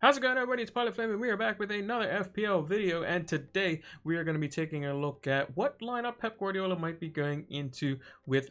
How's it going, everybody? It's Pilot Flame, and we are back with another FPL video, and today we are going to be taking a look at what lineup Pep Guardiola might be going into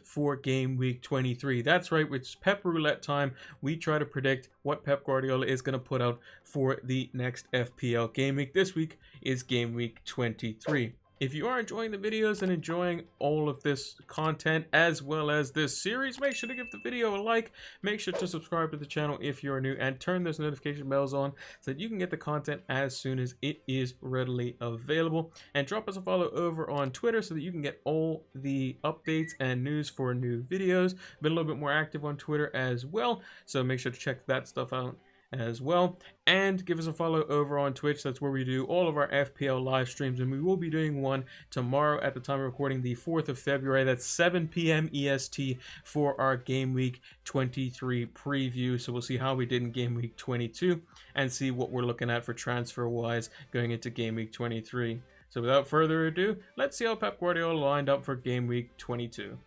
for game week 23. That's right, it's Pep Roulette time. We try to predict what Pep Guardiola is going to put out for the next FPL game week. This week is game week 23. If you are enjoying the videos and enjoying all of this content as well as this series, make sure to give the video a like. Make sure to subscribe to the channel if you're new and turn those notification bells on so that you can get the content as soon as it is readily available. And drop us a follow over on Twitter so that you can get all the updates and news for new videos. Been a little bit more active on Twitter as well, so make sure to check that stuff out as well, and give us a follow over on Twitch. That's where we do all of our FPL live streams, and we will be doing one tomorrow at the time of recording, the 4th of February. That's 7 p.m. EST for our game week 23 preview. So we'll see how we did in game week 22 and see what we're looking at for transfer wise going into game week 23. So without further ado, let's see how Pep Guardiola lined up for game week 22.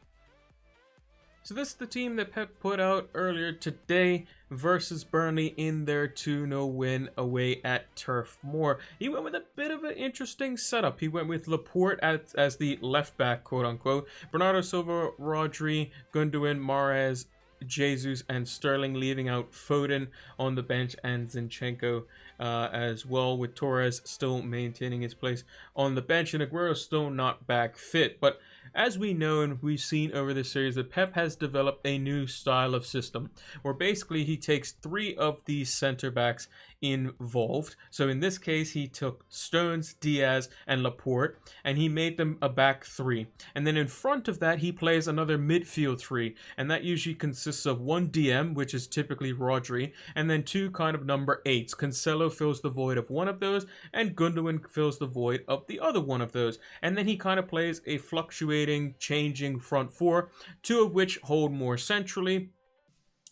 So this is the team that Pep put out earlier today versus Burnley in their 2-0 win away at Turf Moor. He went with a bit of an interesting setup. He went with Laporte as the left back, quote unquote. Bernardo Silva, Rodri, Gundogan, Mahrez, Jesus, and Sterling, leaving out Foden on the bench and Zinchenko as well, with Torres still maintaining his place on the bench, and Aguero still not back fit. But as we know and we've seen over this series, that Pep has developed a new style of system where basically he takes three of these center backs involved. So in this case, he took Stones, Diaz, and Laporte, and he made them a back three. And then in front of that, he plays another midfield three, and that usually consists of one DM, which is typically Rodri, and then two kind of number 8s. Cancelo fills the void of one of those, and Gundogan fills the void of the other one of those. And then he kind of plays a fluctuating, changing front four, two of which hold more centrally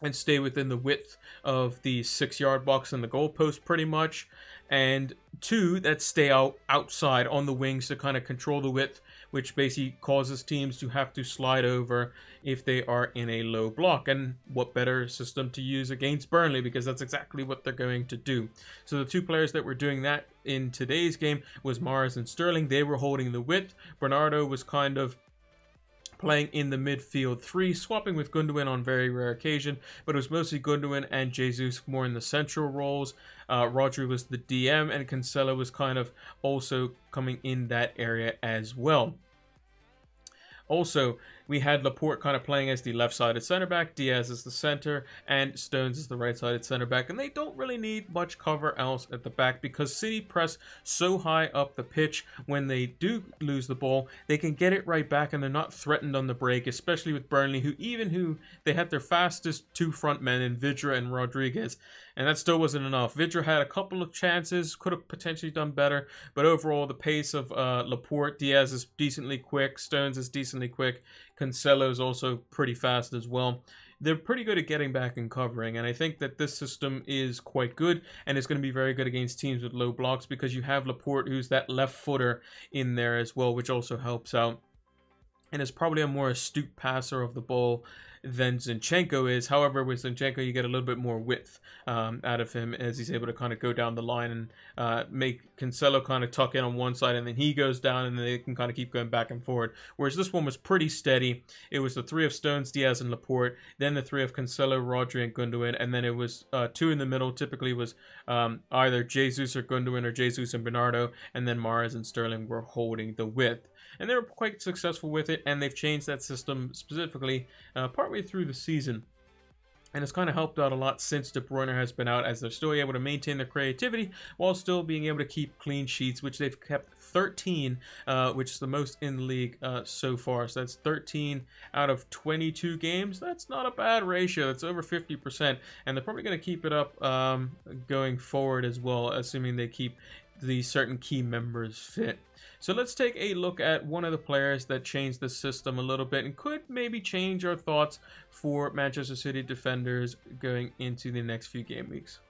and stay within the width of the 6-yard box and the goalpost pretty much, and two that stay outside on the wings to kind of control the width, which basically causes teams to have to slide over if they are in a low block. And what better system to use against Burnley, because that's exactly what they're going to do. So the two players that were doing that in today's game was Mahrez and Sterling. They were holding the width. Bernardo was kind of playing in the midfield three, swapping with Gundogan on very rare occasion, but it was mostly Gundogan and Jesus more in the central roles. Rodri was the DM, and Cancelo was kind of also coming in that area as well. Also, we had Laporte kind of playing as the left-sided center back, Diaz as the center, and Stones as the right-sided center back. And they don't really need much cover else at the back because City press so high up the pitch. When they do lose the ball, they can get it right back, and they're not threatened on the break, especially with Burnley, who they had their fastest two front men in Vidra and Rodriguez, and that still wasn't enough. Vidra had a couple of chances, could have potentially done better, but overall the pace of Laporte, Diaz is decently quick, Stones is decently quick, Cancelo is also pretty fast as well. They're pretty good at getting back and covering, and I think that this system is quite good, and it's going to be very good against teams with low blocks because you have Laporte, who's that left footer in there as well, which also helps out, and is probably a more astute passer of the ball than Zinchenko is. However, with Zinchenko, you get a little bit more width out of him as he's able to kind of go down the line and make Cancelo kind of tuck in on one side, and then he goes down, and then they can kind of keep going back and forward. Whereas this one was pretty steady. It was the three of Stones, Diaz, and Laporte, then the three of Cancelo, Rodri, and Gundogan, and then it was two in the middle. Typically was either Jesus or Gundogan, or Jesus and Bernardo, and then Mahrez and Sterling were holding the width. And they were quite successful with it, and they've changed that system specifically partway through the season. And it's kind of helped out a lot since De Bruyne has been out, as they're still able to maintain their creativity while still being able to keep clean sheets, which they've kept 13, which is the most in the league so far. So that's 13 out of 22 games. That's not a bad ratio. That's over 50%. And they're probably going to keep it up going forward as well, assuming they keep the certain key members fit. So let's take a look at one of the players that changed the system a little bit and could maybe change our thoughts for Manchester City defenders going into the next few game weeks.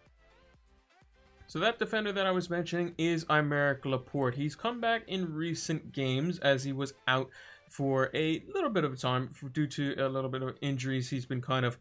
So that defender that I was mentioning is Aymeric Laporte. He's come back in recent games as he was out for a little bit of time due to a little bit of injuries he's been kind of,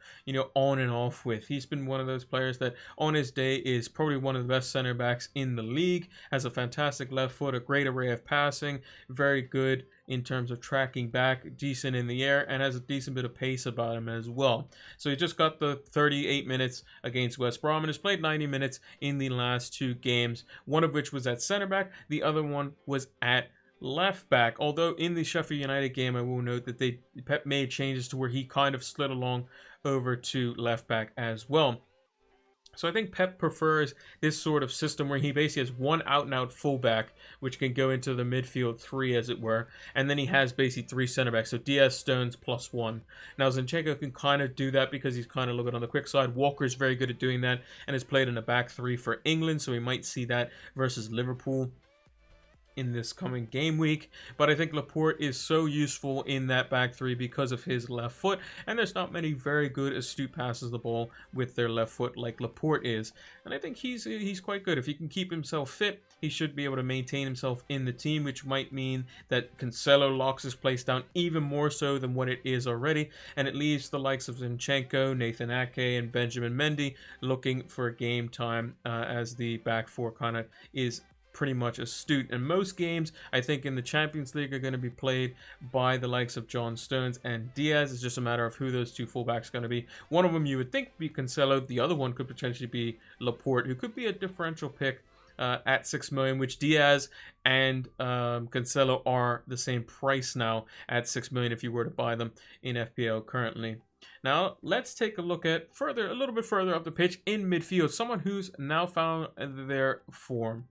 on and off with. He's been one of those players that on his day is probably one of the best center backs in the league, has a fantastic left foot, a great array of passing, very good in terms of tracking back, decent in the air, and has a decent bit of pace about him as well. So he just got the 38 minutes against West Brom and has played 90 minutes in the last 2 games, one of which was at center back, the other one was at left back. Although in the Sheffield United game, I will note that Pep made changes to where he kind of slid along over to left back as well. So I think Pep prefers this sort of system where he basically has one out-and-out fullback, which can go into the midfield 3, as it were, and then he has basically 3 center backs, so Diaz, Stones, +1. Now Zinchenko can kind of do that because he's kind of a little bit on the quick side. Walker's very good at doing that and has played in a back 3 for England, so we might see that versus Liverpool in this coming game week. But I think Laporte is so useful in that back 3 because of his left foot, and there's not many very good astute passes the ball with their left foot like Laporte is, and I think he's quite good. If he can keep himself fit, he should be able to maintain himself in the team, which might mean that Cancelo locks his place down even more so than what it is already, and it leaves the likes of Zinchenko, Nathan Ake, and Benjamin Mendy looking for game time as the back 4 kind of is pretty much astute. And most games, I think, in the Champions League are going to be played by the likes of John Stones and Diaz. It's just a matter of who those 2 fullbacks are going to be. One of them you would think would be Cancelo. The other one could potentially be Laporte, who could be a differential pick at 6 million, which Diaz and Cancelo are the same price now at 6 million if you were to buy them in FPL currently. Now let's take a look at a little bit further up the pitch in midfield, someone who's now found their form.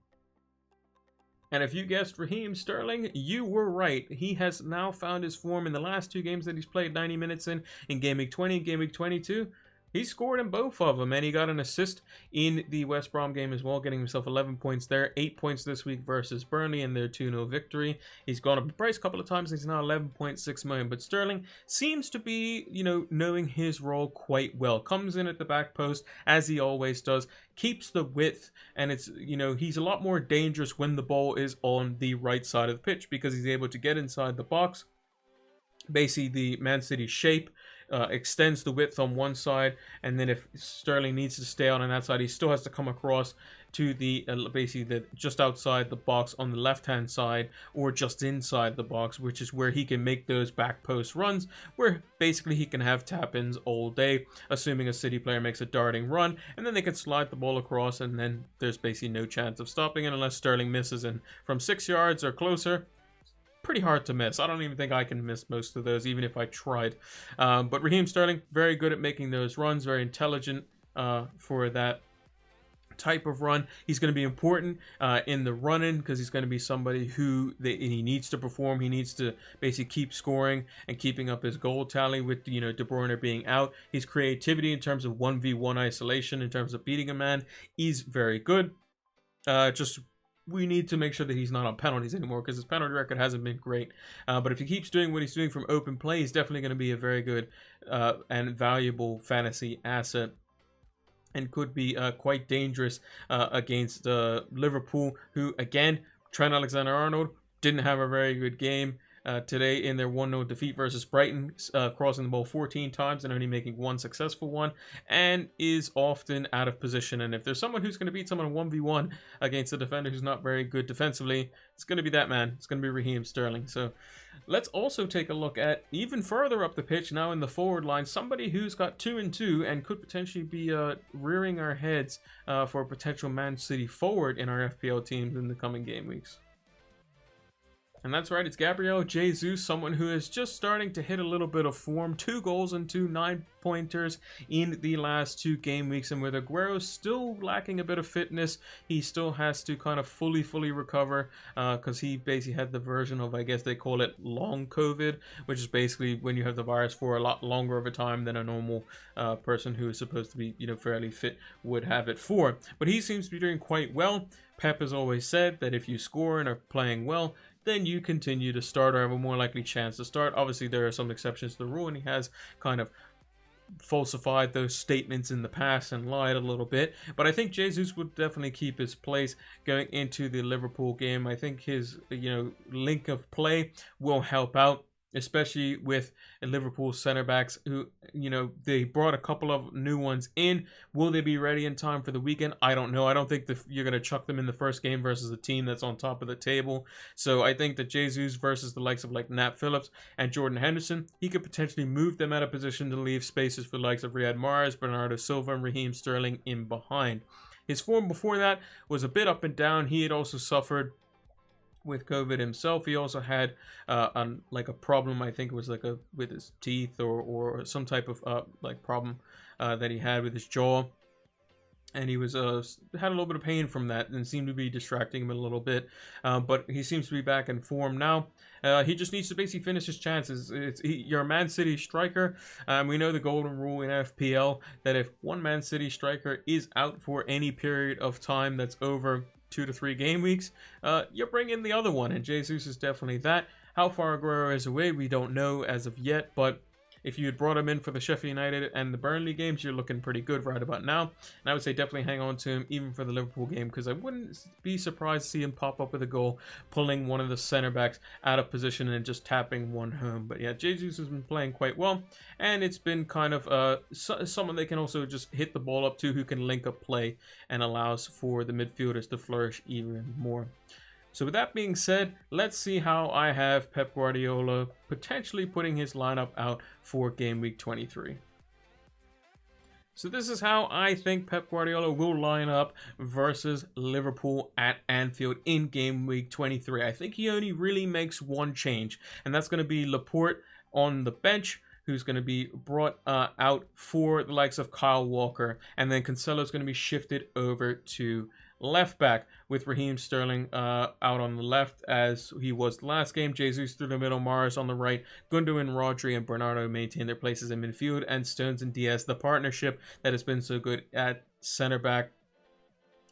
And if you guessed Raheem Sterling, you were right. He has now found his form in the last 2 games that he's played 90 minutes in Gameweek 20 and Gameweek 22. He scored in both of them, and he got an assist in the West Brom game as well, getting himself 11 points there. 8 points this week versus Burnley in their 2-0 victory. He's gone up the price a couple of times. He's now 11.6 million. But Sterling seems to be, knowing his role quite well. Comes in at the back post, as he always does. Keeps the width, and it's, he's a lot more dangerous when the ball is on the right side of the pitch because he's able to get inside the box. Basically, the Man City shape extends the width on one side, and then if Sterling needs to stay on that side, he still has to come across to the basically just outside the box on the left hand side or just inside the box, which is where he can make those back post runs where basically he can have tap-ins all day, assuming a City player makes a darting run, and then they can slide the ball across, and then there's basically no chance of stopping it unless Sterling misses. And from 6 yards or closer, pretty hard to miss. I don't even think I can miss most of those, even if I tried. But Raheem Sterling, very good at making those runs, very intelligent for that type of run. He's going to be important in the run-in because he's going to be somebody who he needs to perform. He needs to basically keep scoring and keeping up his goal tally with, De Bruyne being out. His creativity in terms of 1v1 isolation, in terms of beating a man, is very good. We need to make sure that he's not on penalties anymore because his penalty record hasn't been great. But if he keeps doing what he's doing from open play, he's definitely going to be a very good and valuable fantasy asset and could be quite dangerous against Liverpool, who, again, Trent Alexander-Arnold didn't have a very good game today in their 1-0 defeat versus Brighton, crossing the ball 14 times and only making 1 successful one, and is often out of position. And if there's someone who's going to beat someone 1v1 against a defender who's not very good defensively, it's going to be that man. It's going to be Raheem Sterling. So let's also take a look at even further up the pitch now in the forward line, somebody who's got 2-2 and could potentially be rearing our heads for a potential Man City forward in our FPL teams in the coming game weeks. And that's right, it's Gabriel Jesus, someone who is just starting to hit a little bit of form. 2 goals and 2 9-pointers in the last 2 game weeks. And with Aguero still lacking a bit of fitness, he still has to kind of fully recover because he basically had the version of, I guess they call it long COVID, which is basically when you have the virus for a lot longer of a time than a normal person who is supposed to be, fairly fit would have it for. But he seems to be doing quite well. Pep has always said that if you score and are playing well, then you continue to start or have a more likely chance to start. Obviously, there are some exceptions to the rule, and he has kind of falsified those statements in the past and lied a little bit. But I think Jesus would definitely keep his place going into the Liverpool game. I think his, link of play will help out. especially with Liverpool center backs who, they brought a couple of new ones in. Will they be ready in time for the weekend? I don't know. I don't think you're going to chuck them in the first game versus a team that's on top of the table. So I think that Jesus versus the likes of like Nat Phillips and Jordan Henderson, he could potentially move them out of position to leave spaces for the likes of Riyad Mahrez, Bernardo Silva, and Raheem Sterling in behind. His form before that was a bit up and down. He had also suffered with COVID himself. He also had like a problem, I think it was like with his teeth or some type of like problem that he had with his jaw, and he was had a little bit of pain from that and seemed to be distracting him a little bit, but he seems to be back in form now. He just needs to basically finish his chances. You're a Man City striker. We know the golden rule in FPL that if one Man City striker is out for any period of time that's over 2 to 3 game weeks, you bring in the other one, and Jesus is definitely that. How far Aguero is away, we don't know as of yet, but if you had brought him in for the Sheffield United and the Burnley games, you're looking pretty good right about now. And I would say definitely hang on to him even for the Liverpool game, because I wouldn't be surprised to see him pop up with a goal, pulling one of the center backs out of position and just tapping one home. But yeah, Jesus has been playing quite well, and it's been kind of someone they can also just hit the ball up to, who can link up play and allows for the midfielders to flourish even more. So with that being said, let's see how I have Pep Guardiola potentially putting his lineup out for game week 23. So this is how I think Pep Guardiola will line up versus Liverpool at Anfield in game week 23. I think he only really makes one change, and that's going to be Laporte on the bench, who's going to be brought out for the likes of Kyle Walker, and then Cancelo's going to be shifted over to left back, with Raheem Sterling out on the left as he was the last game. Jesus through the middle, Mahrez on the right, Gundogan, Rodri, and Bernardo maintain their places in midfield, and Stones and Diaz, the partnership that has been so good at center back,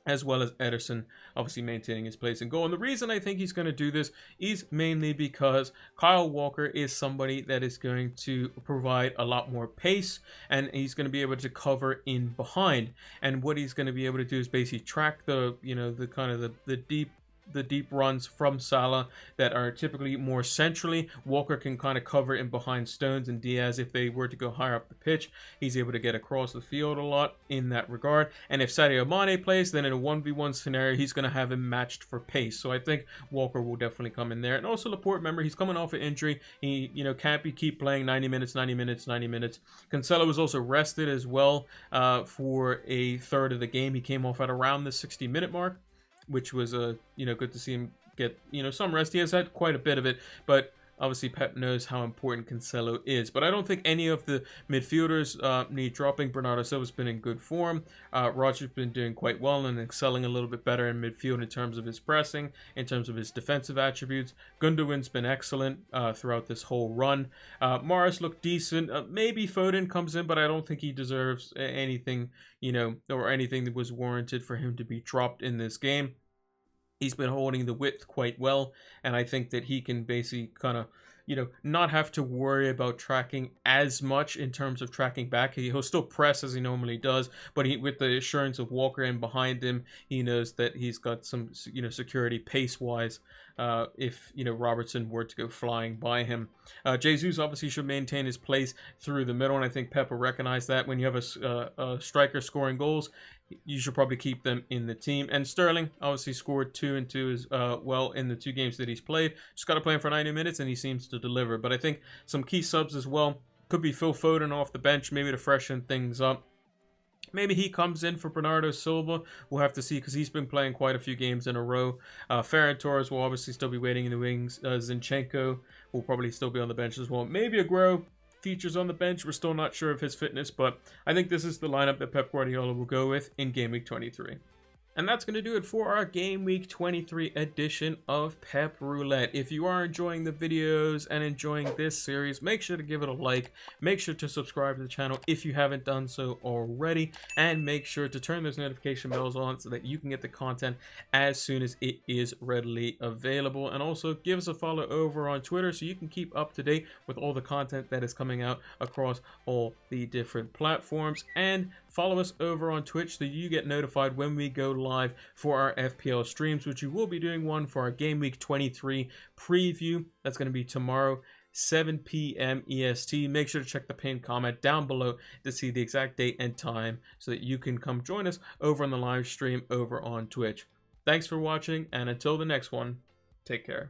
as well as Ederson obviously maintaining his place in goal. And the reason I think he's going to do this is mainly because Kyle Walker is somebody that is going to provide a lot more pace, and he's going to be able to cover in behind. And what he's going to be able to do is basically track the deep runs from Salah that are typically more centrally. Walker can kind of cover in behind Stones and Diaz if they were to go higher up the pitch. He's able to get across the field a lot in that regard. And if Sadio Mane plays, then in a 1v1 scenario, he's going to have him matched for pace. So I think Walker will definitely come in there. And also Laporte, remember, he's coming off an injury. He, can't keep playing 90 minutes. Cancelo was also rested as well for a third of the game. He came off at around the 60-minute mark, which was good to see him get some rest. He has had quite a bit of it, but obviously Pep knows how important Cancelo is. But I don't think any of the midfielders need dropping. Bernardo Silva's been in good form. Roger's been doing quite well and excelling a little bit better in midfield in terms of his pressing, in terms of his defensive attributes. Gundogan's been excellent throughout this whole run. Mahrez looked decent. Maybe Foden comes in, but I don't think he deserves anything, or anything that was warranted for him to be dropped in this game. He's been holding the width quite well, and I think that he can basically kind of, not have to worry about tracking as much in terms of tracking back. He'll still press as he normally does, but with the assurance of Walker in behind him, he knows that he's got some, security pace-wise if, Robertson were to go flying by him. Jesus obviously should maintain his place through the middle, and I think Pep will recognize that. When you have a striker scoring goals, you should probably keep them in the team. And Sterling obviously scored 2 and 2 as well in the 2 games that he's played. Just got to play him for 90 minutes, and he seems to deliver. But I think some key subs as well could be Phil Foden off the bench, maybe to freshen things up. Maybe he comes in for Bernardo Silva. We'll have to see, because he's been playing quite a few games in a row. Ferran Torres will obviously still be waiting in the wings. Zinchenko will probably still be on the bench as well. Maybe Aguero features on the bench. We're still not sure of his fitness, but I think this is the lineup that Pep Guardiola will go with in Game Week 23. And that's going to do it for our Game Week 23 edition of Pep Roulette. If you are enjoying the videos and enjoying this series, make sure to give it a like. Make sure to subscribe to the channel if you haven't done so already. And make sure to turn those notification bells on so that you can get the content as soon as it is readily available. And also give us a follow over on Twitter so you can keep up to date with all the content that is coming out across all the different platforms. And follow us over on Twitch so you get notified when we go live for our FPL streams, which we will be doing one for our Game Week 23 preview. That's going to be tomorrow, 7 p.m. EST. Make sure to check the pinned comment down below to see the exact date and time so that you can come join us over on the live stream over on Twitch. Thanks for watching, and until the next one, take care.